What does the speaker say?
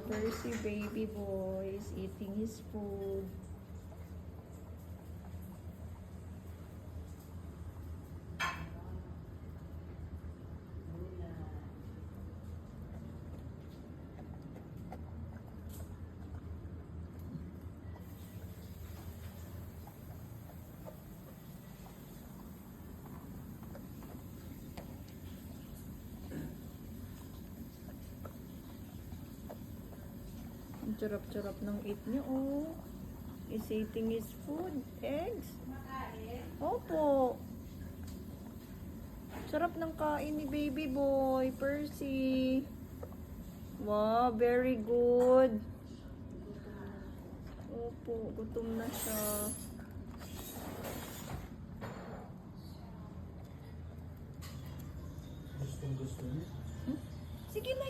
Percy baby boy is eating his food. Ang charap-charap ng eat niya, oh. Is eating his food. Eggs. Opo. Sarap ng kain ni baby boy, Percy. Wow, very good. Opo, gutom na siya. Gusto niya. Sige na